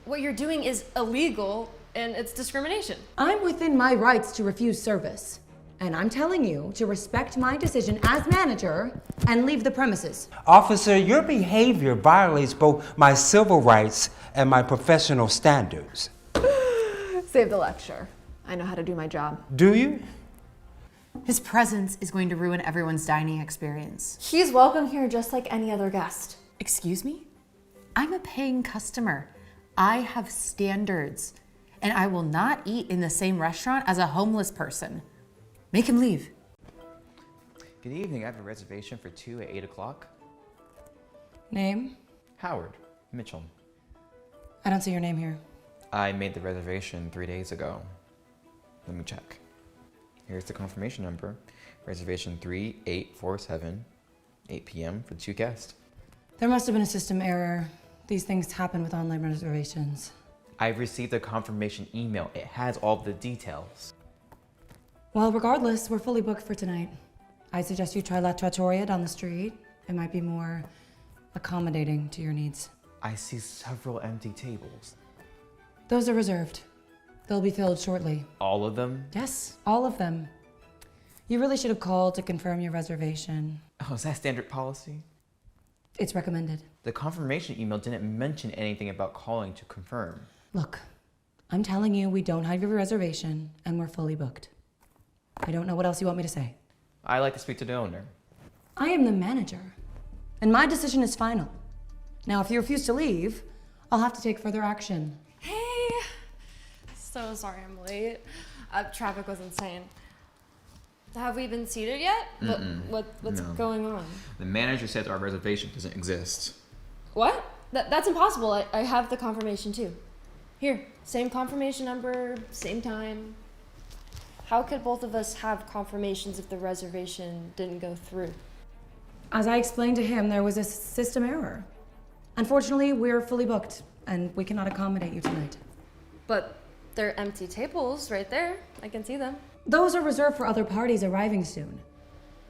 What you're doing is illegal and it's discrimination. I'm within my rights to refuse service. And I'm telling you to respect my decision as manager and leave the premises. Officer, your behavior violates both my civil rights and my professional standards. Save the lecture. I know how to do my job. Do you? His presence is going to ruin everyone's dining experience. He's welcome here just like any other guest. Excuse me? I'm a paying customer. I have standards, and I will not eat in the same restaurant as a homeless person. Make him leave. Good evening, I have a reservation for 2 at 8 o'clock. Name? Howard Mitchell. I don't see your name here. I made the reservation 3 days ago. Let me check. Here's the confirmation number. Reservation 3847, 8 p.m. for 2 guests. There must have been a system error. These things happen with online reservations. I've received a confirmation email. It has all the details. Well, regardless, we're fully booked for tonight. I suggest you try La Trattoria down the street. It might be more accommodating to your needs. I see several empty tables. Those are reserved. They'll be filled shortly. All of them? Yes, all of them. You really should have called to confirm your reservation. Oh, is that standard policy? It's recommended. The confirmation email didn't mention anything about calling to confirm. Look, I'm telling you we don't have your reservation and we're fully booked. I don't know what else you want me to say. I like to speak to the owner. I am the manager, and my decision is final. Now, if you refuse to leave, I'll have to take further action. Hey! So sorry I'm late. Traffic was insane. Have we been seated yet? What's No. going on? The manager says our reservation doesn't exist. What? That's impossible. I have the confirmation too. Here, same confirmation number, same time. How could both of us have confirmations if the reservation didn't go through? As I explained to him, there was a system error. Unfortunately, we're fully booked, and we cannot accommodate you tonight. But there are empty tables right there. I can see them. Those are reserved for other parties arriving soon.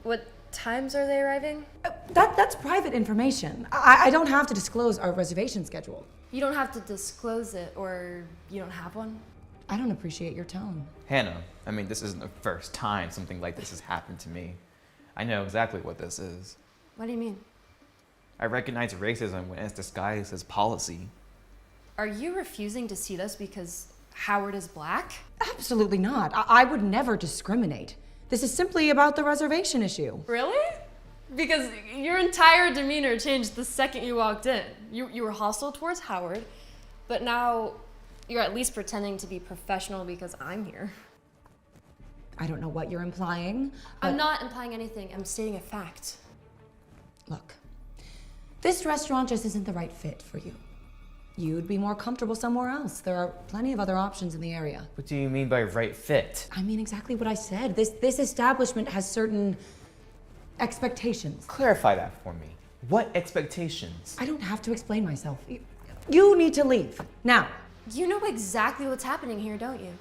What times are they arriving? That's private information. I don't have to disclose our reservation schedule. You don't have to disclose it, or you don't have one? I don't appreciate your tone. Hannah, this isn't the first time something like this has happened to me. I know exactly what this is. What do you mean? I recognize racism when it's disguised as policy. Are you refusing to seat us because Howard is black? Absolutely not. I would never discriminate. This is simply about the reservation issue. Really? Because your entire demeanor changed the second you walked in. You were hostile towards Howard, but now you're at least pretending to be professional because I'm here. I don't know what you're implying. I'm not implying anything. I'm stating a fact. Look, this restaurant just isn't the right fit for you. You'd be more comfortable somewhere else. There are plenty of other options in the area. What do you mean by right fit? I mean exactly what I said. This establishment has certain expectations. Clarify that for me. What expectations? I don't have to explain myself. You need to leave, now. You know exactly what's happening here, don't you?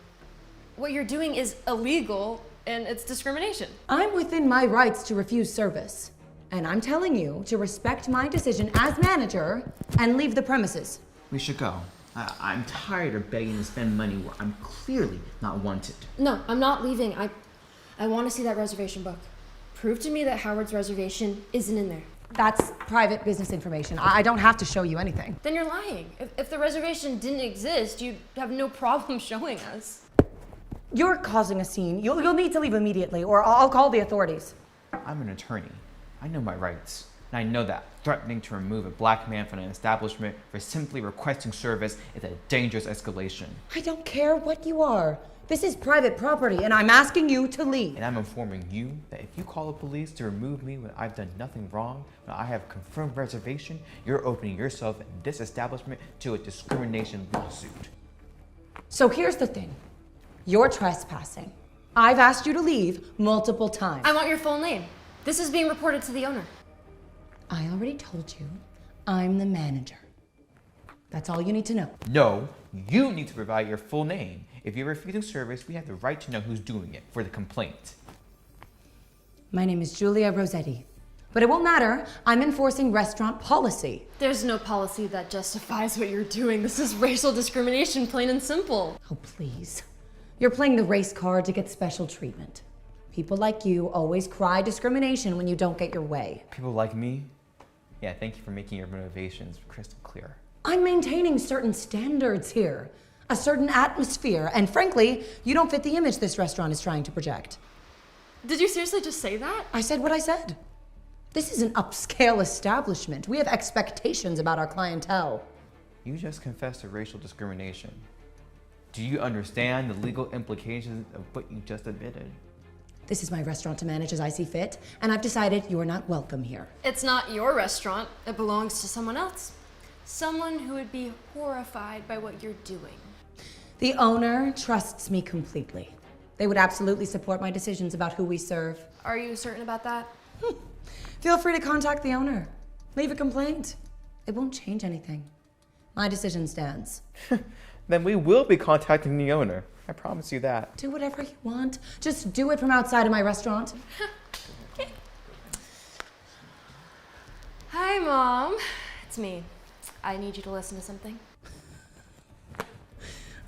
What you're doing is illegal and it's discrimination. I'm within my rights to refuse service. And I'm telling you to respect my decision as manager and leave the premises. We should go. I'm tired of begging to spend money where I'm clearly not wanted. No, I'm not leaving. I want to see that reservation book. Prove to me that Howard's reservation isn't in there. That's private business information. I don't have to show you anything. Then you're lying. If the reservation didn't exist, you'd have no problem showing us. You're causing a scene. You'll need to leave immediately, or I'll call the authorities. I'm an attorney. I know my rights. And I know that threatening to remove a black man from an establishment for simply requesting service is a dangerous escalation. I don't care what you are. This is private property, and I'm asking you to leave. And I'm informing you that if you call the police to remove me when I've done nothing wrong, when I have confirmed reservation, you're opening yourself and this establishment to a discrimination lawsuit. So here's the thing. You're trespassing. I've asked you to leave multiple times. I want your full name. This is being reported to the owner. I already told you, I'm the manager. That's all you need to know. No, you need to provide your full name. If you're refusing service, we have the right to know who's doing it for the complaint. My name is Julia Rossetti. But it won't matter. I'm enforcing restaurant policy. There's no policy that justifies what you're doing. This is racial discrimination, plain and simple. Oh, please. You're playing the race card to get special treatment. People like you always cry discrimination when you don't get your way. People like me? Yeah, thank you for making your motivations crystal clear. I'm maintaining certain standards here, a certain atmosphere, and frankly, you don't fit the image this restaurant is trying to project. Did you seriously just say that? I said what I said. This is an upscale establishment. We have expectations about our clientele. You just confessed to racial discrimination. Do you understand the legal implications of what you just admitted? This is my restaurant to manage as I see fit, and I've decided you are not welcome here. It's not your restaurant. It belongs to someone else. Someone who would be horrified by what you're doing. The owner trusts me completely. They would absolutely support my decisions about who we serve. Are you certain about that? Feel free to contact the owner. Leave a complaint. It won't change anything. My decision stands. Then we will be contacting the owner. I promise you that. Do whatever you want. Just do it from outside of my restaurant. Hi, Mom. It's me. I need you to listen to something.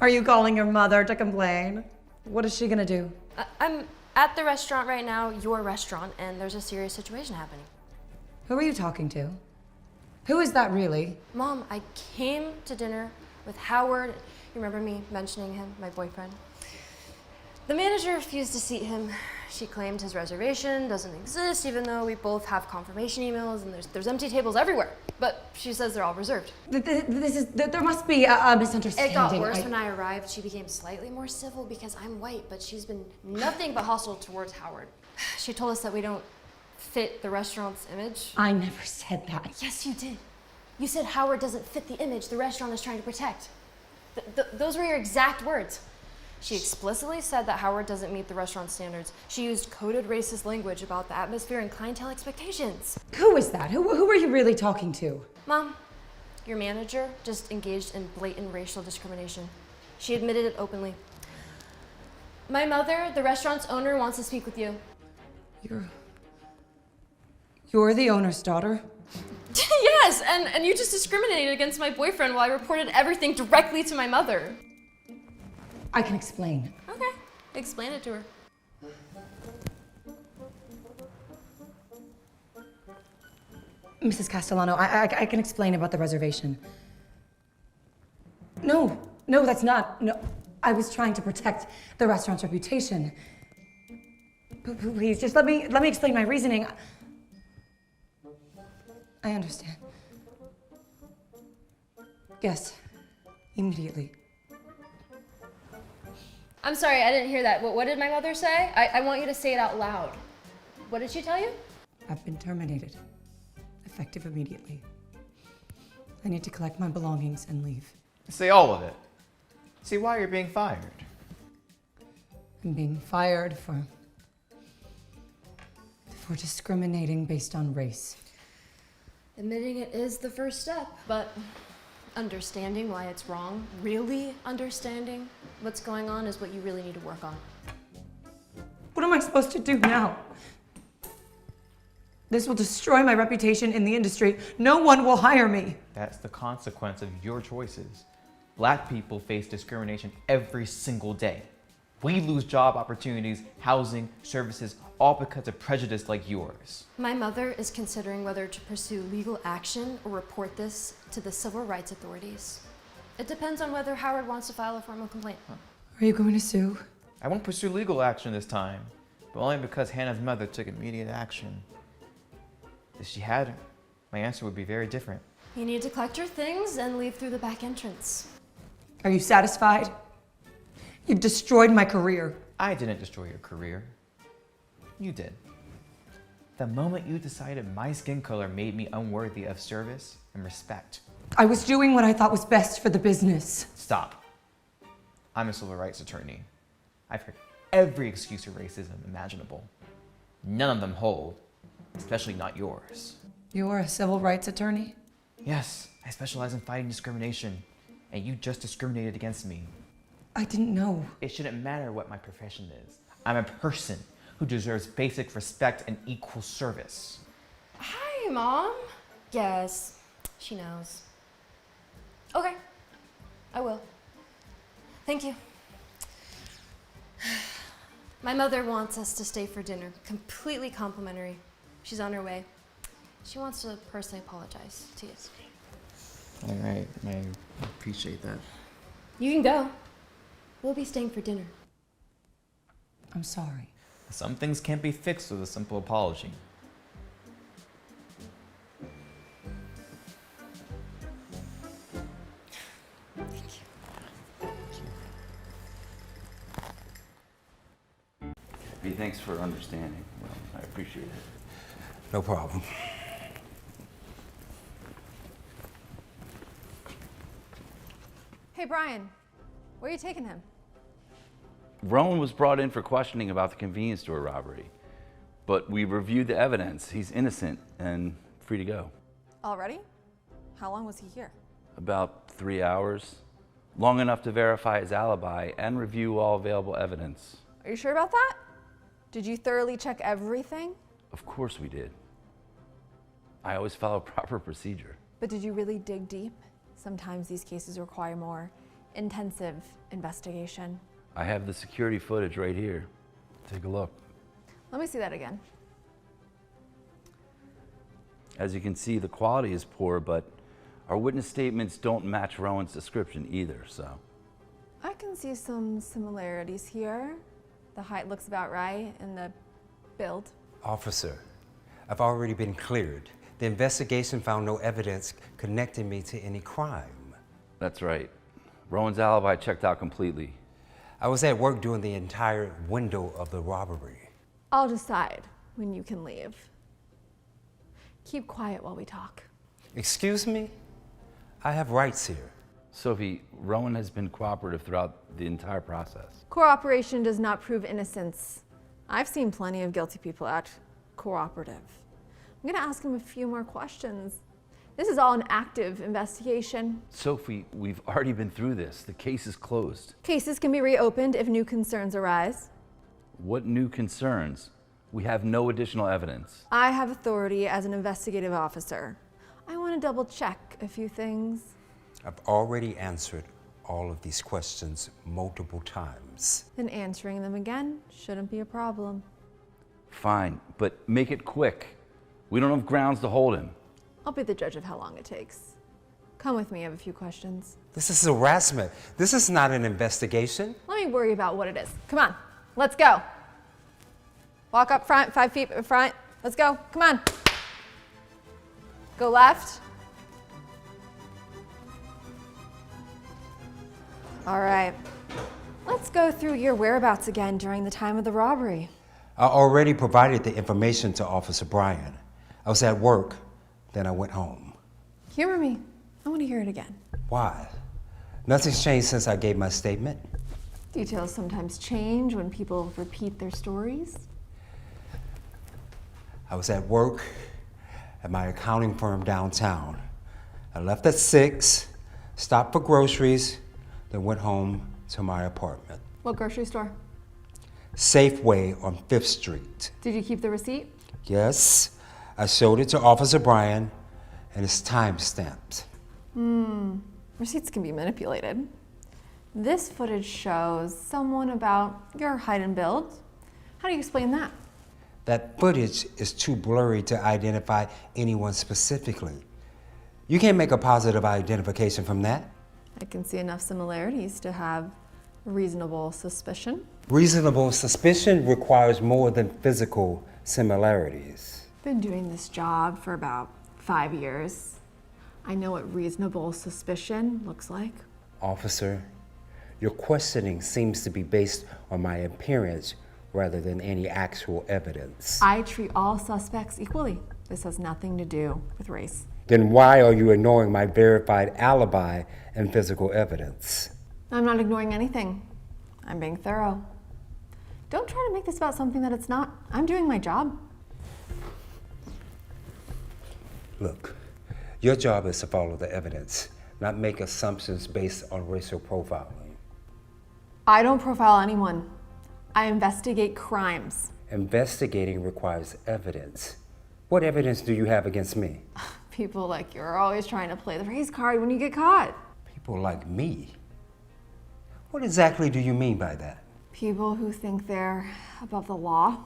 Are you calling your mother to complain? What is she gonna do? I'm at the restaurant right now, your restaurant, and there's a serious situation happening. Who are you talking to? Who is that really? Mom, I came to dinner with Howard. You remember me mentioning him, my boyfriend? The manager refused to seat him. She claimed his reservation doesn't exist, even though we both have confirmation emails and there's empty tables everywhere. But she says they're all reserved. There must be a misunderstanding. It got worse when I arrived. She became slightly more civil because I'm white, but she's been nothing but hostile towards Howard. She told us that we don't fit the restaurant's image. I never said that. Yes, you did. You said Howard doesn't fit the image the restaurant is trying to protect. Those were your exact words. She explicitly said that Howard doesn't meet the restaurant standards. She used coded racist language about the atmosphere and clientele expectations. Who is that? Who are you really talking to? Mom, your manager just engaged in blatant racial discrimination. She admitted it openly. My mother, the restaurant's owner, wants to speak with you. You're the owner's daughter? Yes, and you just discriminated against my boyfriend while I reported everything directly to my mother. I can explain. Okay, explain it to her. Mrs. Castellano, I can explain about the reservation. No, that's not. No, I was trying to protect the restaurant's reputation. Please, just let me explain my reasoning. I understand. Yes, immediately. I'm sorry, I didn't hear that. What did my mother say? I want you to say it out loud. What did she tell you? I've been terminated. Effective immediately. I need to collect my belongings and leave. Say all of it. See why you're being fired. I'm being fired for discriminating based on race. Admitting it is the first step, but understanding why it's wrong, really understanding what's going on is what you really need to work on. What am I supposed to do now? This will destroy my reputation in the industry. No one will hire me. That's the consequence of your choices. Black people face discrimination every single day. We lose job opportunities, housing, services, all because of prejudice like yours. My mother is considering whether to pursue legal action or report this to the civil rights authorities. It depends on whether Howard wants to file a formal complaint. Are you going to sue? I won't pursue legal action this time, but only because Hannah's mother took immediate action. If she had, my answer would be very different. You need to collect your things and leave through the back entrance. Are you satisfied? You've destroyed my career. I didn't destroy your career. You did. The moment you decided my skin color made me unworthy of service and respect. I was doing what I thought was best for the business. Stop. I'm a civil rights attorney. I've heard every excuse for racism imaginable. None of them hold, especially not yours. You're a civil rights attorney? Yes, I specialize in fighting discrimination, and you just discriminated against me. I didn't know. It shouldn't matter what my profession is. I'm a person who deserves basic respect and equal service. Hey, Mom. Yes, she knows. Okay, I will. Thank you. My mother wants us to stay for dinner. Completely complimentary. She's on her way. She wants to personally apologize to you. All right, I appreciate that. You can go. We'll be staying for dinner. I'm sorry. Some things can't be fixed with a simple apology. Hey, thanks for understanding. Well, I appreciate it. No problem. Hey, Brian, where are you taking him? Rowan was brought in for questioning about the convenience store robbery, but we reviewed the evidence. He's innocent and free to go. Already? How long was he here? About 3 hours, long enough to verify his alibi and review all available evidence. Are you sure about that? Did you thoroughly check everything? Of course we did. I always follow proper procedure. But did you really dig deep? Sometimes these cases require more intensive investigation. I have the security footage right here. Take a look. Let me see that again. As you can see, the quality is poor, but our witness statements don't match Rowan's description either, so. I can see some similarities here. The height looks about right, and the build. Officer, I've already been cleared. The investigation found no evidence connecting me to any crime. That's right. Rowan's alibi checked out completely. I was at work during the entire window of the robbery. I'll decide when you can leave. Keep quiet while we talk. Excuse me? I have rights here. Sophie, Rowan has been cooperative throughout the entire process. Cooperation does not prove innocence. I've seen plenty of guilty people act cooperative. I'm gonna ask him a few more questions. This is all an active investigation. Sophie, we've already been through this. The case is closed. Cases can be reopened if new concerns arise. What new concerns? We have no additional evidence. I have authority as an investigative officer. I want to double check a few things. I've already answered all of these questions multiple times. Then answering them again shouldn't be a problem. Fine, but make it quick. We don't have grounds to hold him. I'll be the judge of how long it takes. Come with me, I have a few questions. This is harassment. This is not an investigation. Let me worry about what it is. Come on, let's go. Walk up front, 5 feet in front. Let's go, come on. Go left. All right, let's go through your whereabouts again during the time of the robbery. I already provided the information to Officer Brian. I was at work, then I went home. Humor me, I want to hear it again. Why? Nothing's changed since I gave my statement. Details sometimes change when people repeat their stories. I was at work at my accounting firm downtown. I left at 6, stopped for groceries, then went home to my apartment. What grocery store? Safeway on 5th Street. Did you keep the receipt? Yes, I showed it to Officer Brian, and it's time-stamped. Receipts can be manipulated. This footage shows someone about your height and build. How do you explain that? That footage is too blurry to identify anyone specifically. You can't make a positive identification from that. I can see enough similarities to have reasonable suspicion. Reasonable suspicion requires more than physical similarities. Been doing this job for about 5 years. I know what reasonable suspicion looks like. Officer, your questioning seems to be based on my appearance rather than any actual evidence. I treat all suspects equally. This has nothing to do with race. Then why are you ignoring my verified alibi and physical evidence? I'm not ignoring anything. I'm being thorough. Don't try to make this about something that it's not. I'm doing my job. Look, your job is to follow the evidence, not make assumptions based on racial profiling. I don't profile anyone. I investigate crimes. Investigating requires evidence. What evidence do you have against me? People like you are always trying to play the race card when you get caught. People like me? What exactly do you mean by that? People who think they're above the law.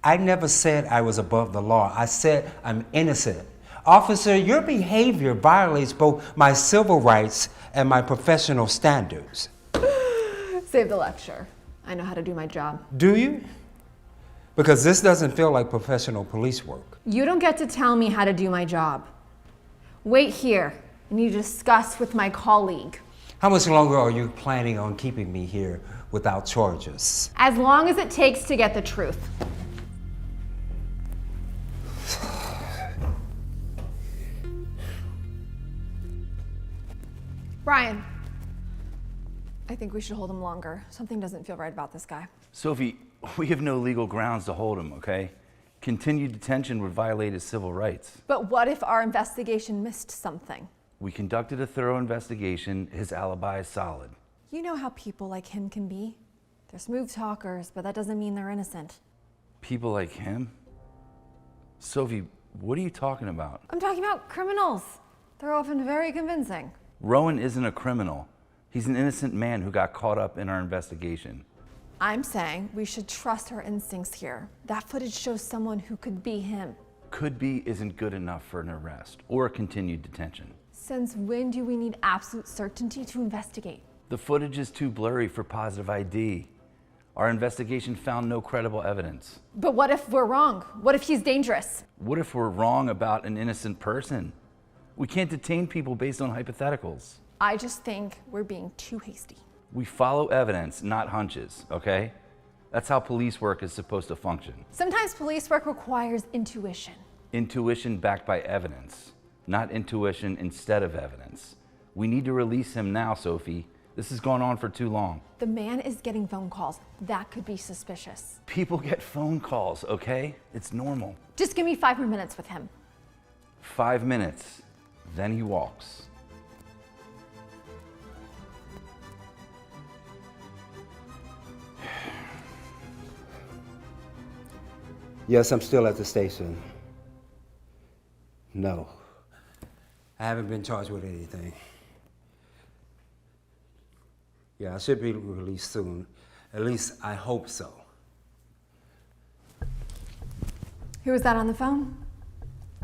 I never said I was above the law. I said I'm innocent. Officer, your behavior violates both my civil rights and my professional standards. Save the lecture. I know how to do my job. Do you? Because this doesn't feel like professional police work. You don't get to tell me how to do my job. Wait here. I need to discuss with my colleague. How much longer are you planning on keeping me here without charges? As long as it takes to get the truth. Brian, I think we should hold him longer. Something doesn't feel right about this guy. Sophie, we have no legal grounds to hold him, okay? Continued detention would violate his civil rights. But what if our investigation missed something? We conducted a thorough investigation. His alibi is solid. You know how people like him can be. They're smooth talkers, but that doesn't mean they're innocent. People like him? Sophie, what are you talking about? I'm talking about criminals. They're often very convincing. Rowan isn't a criminal. He's an innocent man who got caught up in our investigation. I'm saying we should trust our instincts here. That footage shows someone who could be him. Could be isn't good enough for an arrest or a continued detention. Since when do we need absolute certainty to investigate? The footage is too blurry for positive ID. Our investigation found no credible evidence. But what if we're wrong? What if he's dangerous? What if we're wrong about an innocent person? We can't detain people based on hypotheticals. I just think we're being too hasty. We follow evidence, not hunches, okay? That's how police work is supposed to function. Sometimes police work requires intuition. Intuition backed by evidence, not intuition instead of evidence. We need to release him now, Sophie. This has gone on for too long. The man is getting phone calls. That could be suspicious. People get phone calls, okay? It's normal. Just give me 5 more minutes with him. 5 minutes, then he walks. Yes, I'm still at the station. No, I haven't been charged with anything. Yeah, I should be released soon. At least I hope so. Who was that on the phone?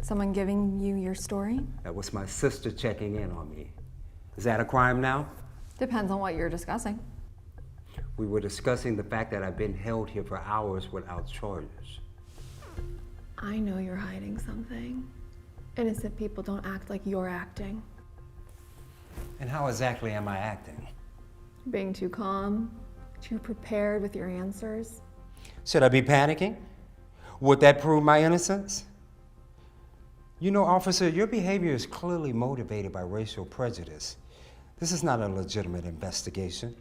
Someone giving you your story? That was my sister checking in on me. Is that a crime now? Depends on what you're discussing. We were discussing the fact that I've been held here for hours without charges. I know you're hiding something. Innocent people don't act like you're acting. And how exactly am I acting? Being too calm, too prepared with your answers. Should I be panicking? Would that prove my innocence? You know, officer, your behavior is clearly motivated by racial prejudice. This is not a legitimate investigation.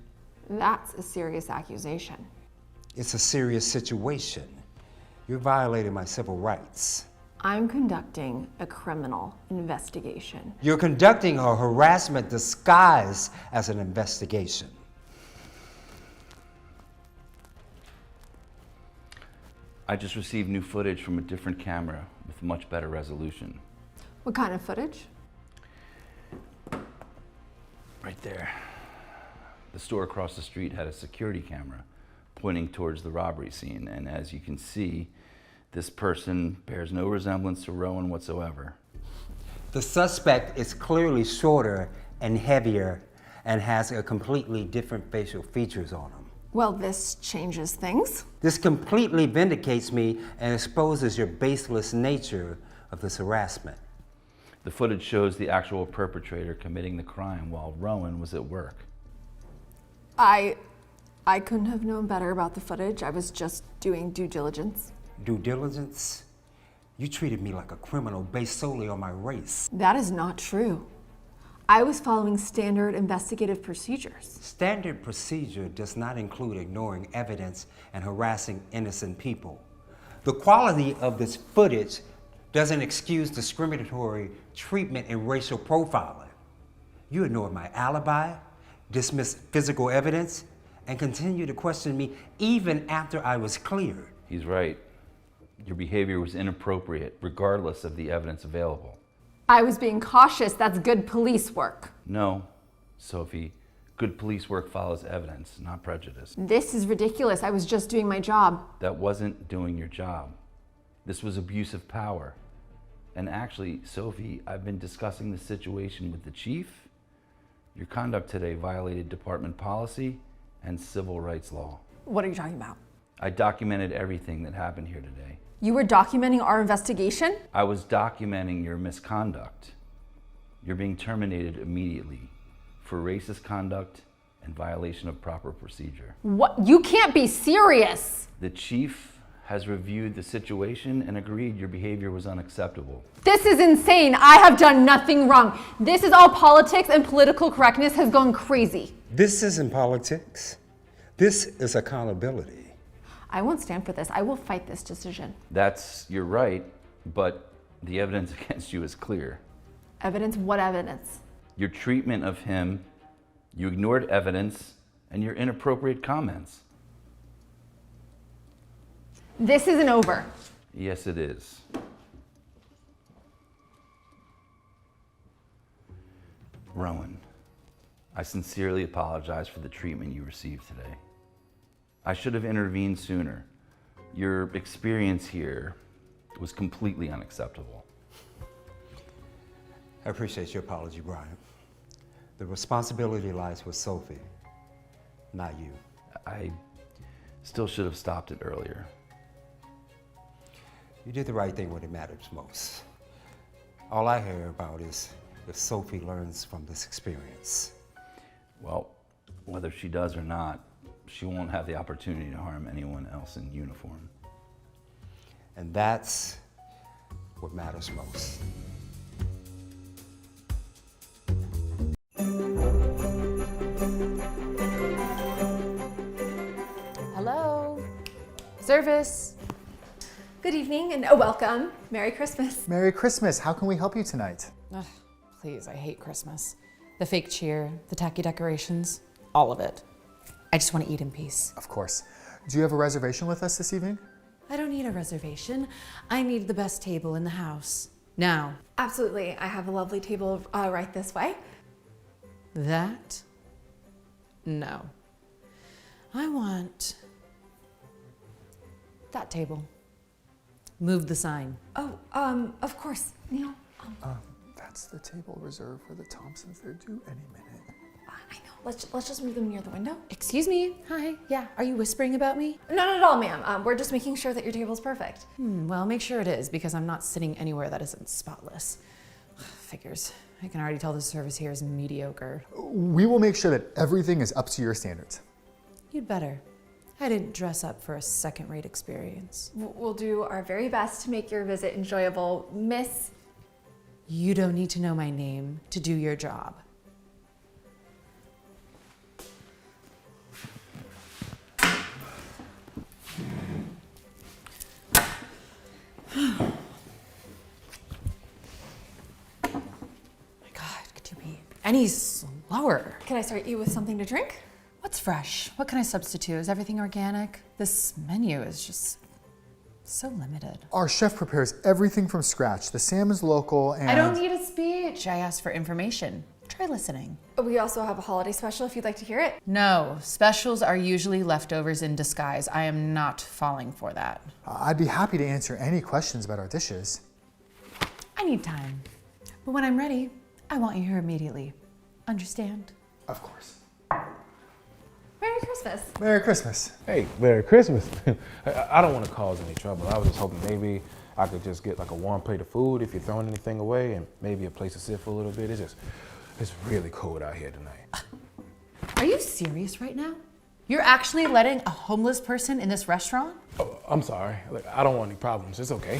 That's a serious accusation. It's a serious situation. You're violating my civil rights. I'm conducting a criminal investigation. You're conducting a harassment disguised as an investigation. I just received new footage from a different camera with much better resolution. What kind of footage? Right there. The store across the street had a security camera pointing towards the robbery scene, and as you can see, this person bears no resemblance to Rowan whatsoever. The suspect is clearly shorter and heavier and has a completely different facial features on him. Well, this changes things. This completely vindicates me and exposes your baseless nature of this harassment. The footage shows the actual perpetrator committing the crime while Rowan was at work. I couldn't have known better about the footage. I was just doing due diligence. Due diligence? You treated me like a criminal based solely on my race. That is not true. I was following standard investigative procedures. Standard procedure does not include ignoring evidence and harassing innocent people. The quality of this footage doesn't excuse discriminatory treatment and racial profiling. You ignored my alibi, dismissed physical evidence, and continued to question me even after I was cleared. He's right. Your behavior was inappropriate, regardless of the evidence available. I was being cautious. That's good police work. No, Sophie, good police work follows evidence, not prejudice. This is ridiculous. I was just doing my job. That wasn't doing your job. This was abuse of power. And actually, Sophie, I've been discussing the situation with the chief. Your conduct today violated department policy and civil rights law. What are you talking about? I documented everything that happened here today. You were documenting our investigation? I was documenting your misconduct. You're being terminated immediately for racist conduct and violation of proper procedure. What? You can't be serious. The chief has reviewed the situation and agreed your behavior was unacceptable. This is insane. I have done nothing wrong. This is all politics, and political correctness has gone crazy. This isn't politics. This is accountability. I won't stand for this. I will fight this decision. That's your right, but the evidence against you is clear. Evidence? What evidence? Your treatment of him, you ignored evidence, and your inappropriate comments. This isn't over. Yes, it is. Rowan, I sincerely apologize for the treatment you received today. I should have intervened sooner. Your experience here was completely unacceptable. I appreciate your apology, Brian. The responsibility lies with Sophie, not you. I still should have stopped it earlier. You did the right thing when it matters most. All I hear about is if Sophie learns from this experience. Well, whether she does or not, she won't have the opportunity to harm anyone else in uniform. And that's what matters most. Hello? Service? Good evening and welcome. Merry Christmas. Merry Christmas. How can we help you tonight? Ugh, please, I hate Christmas. The fake cheer, the tacky decorations, all of it. I just want to eat in peace. Of course. Do you have a reservation with us this evening? I don't need a reservation. I need the best table in the house. Now. Absolutely. I have a lovely table right this way. That? No. I want that table. Move the sign. Oh, of course. Neil. That's the table reserved for the Thompsons. They're due any minute. I know. Let's just move them near the window. Excuse me? Hi. Yeah, are you whispering about me? No, not at all, ma'am. We're just making sure that your table's perfect. Well, make sure it is, because I'm not sitting anywhere that isn't spotless. Figures. I can already tell the service here is mediocre. We will make sure that everything is up to your standards. You'd better. I didn't dress up for a second-rate experience. We'll do our very best to make your visit enjoyable, Miss. You don't need to know my name to do your job. Any slower? Can I start you with something to drink? What's fresh? What can I substitute? Is everything organic? This menu is just so limited. Our chef prepares everything from scratch. The salmon's local and... I don't need a speech. I asked for information. Try listening. We also have a holiday special if you'd like to hear it. No, specials are usually leftovers in disguise. I am not falling for that. I'd be happy to answer any questions about our dishes. I need time. But when I'm ready, I want you here immediately. Understand? Of course. Merry Christmas. Merry Christmas. Hey, Merry Christmas. I don't want to cause any trouble. I was just hoping maybe I could just get like a warm plate of food if you're throwing anything away, and maybe a place to sit for a little bit. It's really cold out here tonight. Are you serious right now? You're actually letting a homeless person in this restaurant? Oh, I'm sorry. Look, I don't want any problems. It's okay.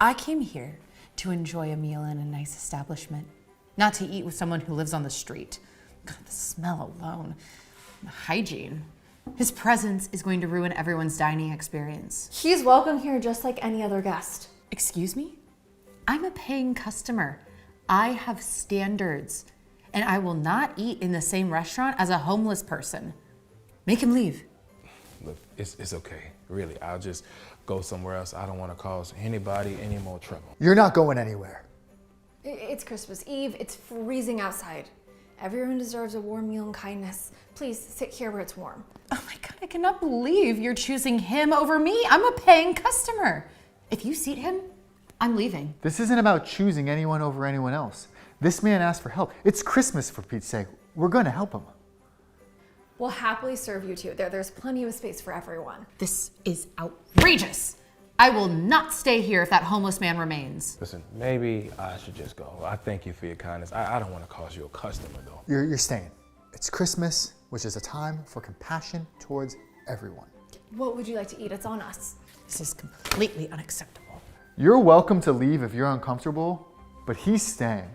I came here to enjoy a meal in a nice establishment, not to eat with someone who lives on the street. God, the smell alone. The hygiene. His presence is going to ruin everyone's dining experience. He's welcome here just like any other guest. Excuse me? I'm a paying customer. I have standards, and I will not eat in the same restaurant as a homeless person. Make him leave. Look, it's okay. Really, I'll just go somewhere else. I don't want to cause anybody any more trouble. You're not going anywhere. It's Christmas Eve. It's freezing outside. Everyone deserves a warm meal and kindness. Please sit here where it's warm. Oh my God, I cannot believe you're choosing him over me. I'm a paying customer. If you seat him, I'm leaving. This isn't about choosing anyone over anyone else. This man asked for help. It's Christmas, for Pete's sake. We're going to help him. We'll happily serve you too. There's plenty of space for everyone. This is outrageous. I will not stay here if that homeless man remains. Listen, maybe I should just go. I thank you for your kindness. I don't want to cause you a customer, though. You're staying. It's Christmas, which is a time for compassion towards everyone. What would you like to eat? It's on us. This is completely unacceptable. You're welcome to leave if you're uncomfortable, but he's staying.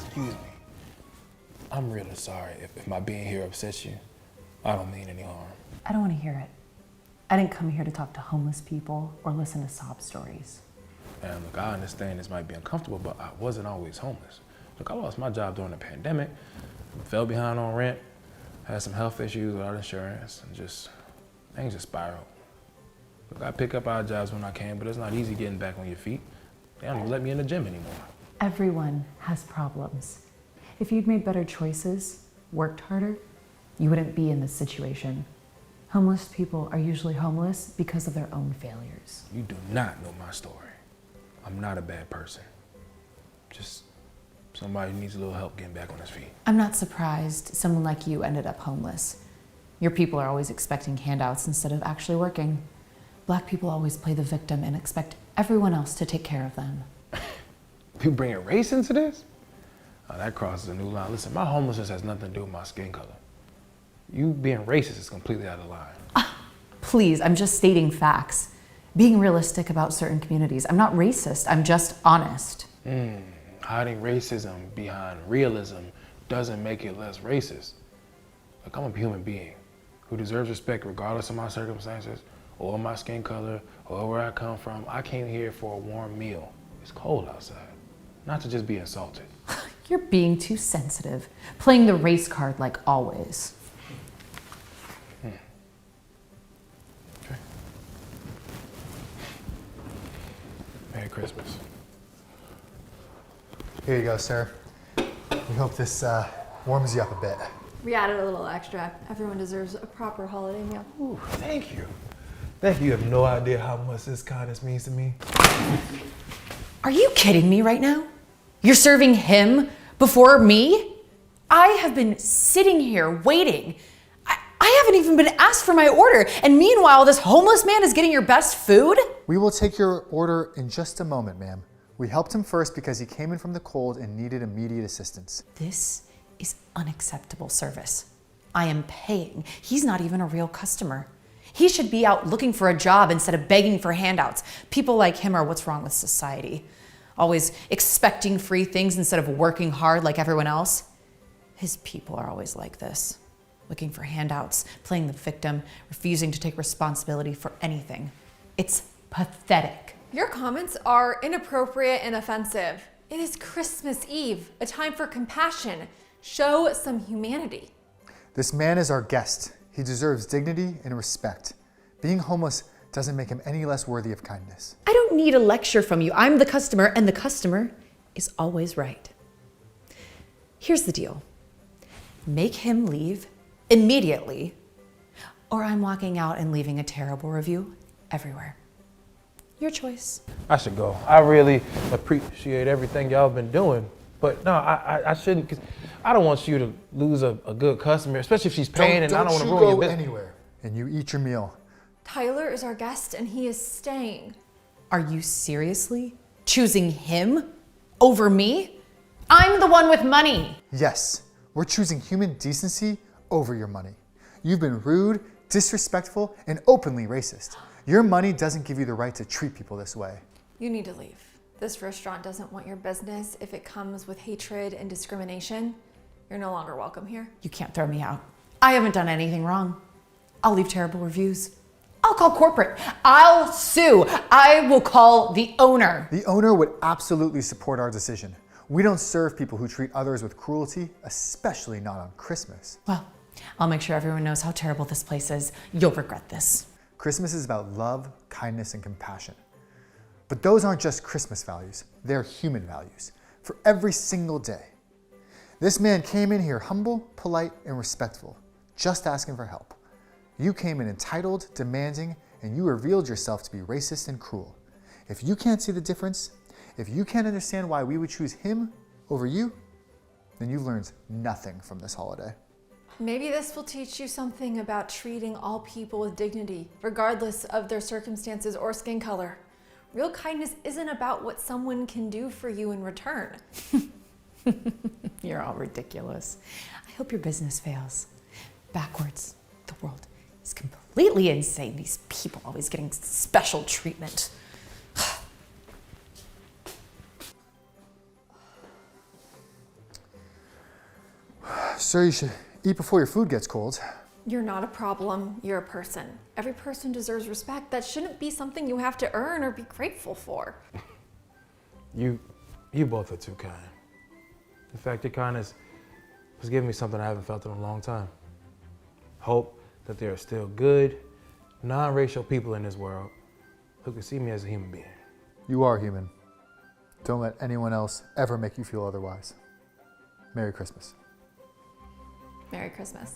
Excuse me. I'm really sorry if my being here upsets you. I don't mean any harm. I don't want to hear it. I didn't come here to talk to homeless people or listen to sob stories. And look, I understand this might be uncomfortable, but I wasn't always homeless. Look, I lost my job during the pandemic, fell behind on rent, had some health issues without insurance, and things just spiraled. Look, I pick up odd jobs when I can, but it's not easy getting back on your feet. They don't even let me in the gym anymore. Everyone has problems. If you'd made better choices, worked harder, you wouldn't be in this situation. Homeless people are usually homeless because of their own failures. You do not know my story. I'm not a bad person. Just somebody who needs a little help getting back on his feet. I'm not surprised someone like you ended up homeless. Your people are always expecting handouts instead of actually working. Black people always play the victim and expect everyone else to take care of them. You bringing race into this? Oh, that crosses a new line. Listen, my homelessness has nothing to do with my skin color. You being racist is completely out of line. Please, I'm just stating facts. Being realistic about certain communities. I'm not racist, I'm just honest. Hiding racism behind realism doesn't make it less racist. Look, I'm a human being who deserves respect regardless of my circumstances or my skin color or where I come from. I came here for a warm meal. It's cold outside, not to just be insulted. You're being too sensitive, playing the race card like always. Okay. Merry Christmas. Here you go, sir. We hope this warms you up a bit. We added a little extra. Everyone deserves a proper holiday meal. Ooh, thank you. Thank you. You have no idea how much this kindness means to me. Are you kidding me right now? You're serving him before me? I have been sitting here waiting. I haven't even been asked for my order. And meanwhile, this homeless man is getting your best food? We will take your order in just a moment, ma'am. We helped him first because he came in from the cold and needed immediate assistance. This is unacceptable service. I am paying. He's not even a real customer. He should be out looking for a job instead of begging for handouts. People like him are what's wrong with society. Always expecting free things instead of working hard like everyone else. His people are always like this, looking for handouts, playing the victim, refusing to take responsibility for anything. It's pathetic. Your comments are inappropriate and offensive. It is Christmas Eve, a time for compassion. Show some humanity. This man is our guest. He deserves dignity and respect. Being homeless doesn't make him any less worthy of kindness. I don't need a lecture from you. I'm the customer, and the customer is always right. Here's the deal. Make him leave immediately, or I'm walking out and leaving a terrible review everywhere. Your choice. I should go. I really appreciate everything y'all been doing. But no, I shouldn't, because I don't want you to lose a good customer, especially if she's paying and I don't want to ruin your business. Anywhere and you eat your meal. Tyler is our guest and he is staying. Are you seriously choosing him over me? I'm the one with money. Yes, we're choosing human decency over your money. You've been rude, disrespectful, and openly racist. Your money doesn't give you the right to treat people this way. You need to leave. This restaurant doesn't want your business if it comes with hatred and discrimination. You're no longer welcome here. You can't throw me out. I haven't done anything wrong. I'll leave terrible reviews. I'll call corporate. I'll sue. I will call the owner. The owner would absolutely support our decision. We don't serve people who treat others with cruelty, especially not on Christmas. Well, I'll make sure everyone knows how terrible this place is. You'll regret this. Christmas is about love, kindness, and compassion. But those aren't just Christmas values, they're human values for every single day. This man came in here humble, polite, and respectful, just asking for help. You came in entitled, demanding, and you revealed yourself to be racist and cruel. If you can't see the difference, if you can't understand why we would choose him over you, then you've learned nothing from this holiday. Maybe this will teach you something about treating all people with dignity, regardless of their circumstances or skin color. Real kindness isn't about what someone can do for you in return. You're all ridiculous. I hope your business fails. Backwards. The world is completely insane. These people always getting special treatment. Sir, you should eat before your food gets cold. You're not a problem, you're a person. Every person deserves respect. That shouldn't be something you have to earn or be grateful for. You both are too kind. In fact, your kindness was giving me something I haven't felt in a long time. Hope that there are still good, non-racial people in this world who can see me as a human being. You are human. Don't let anyone else ever make you feel otherwise. Merry Christmas. Merry Christmas.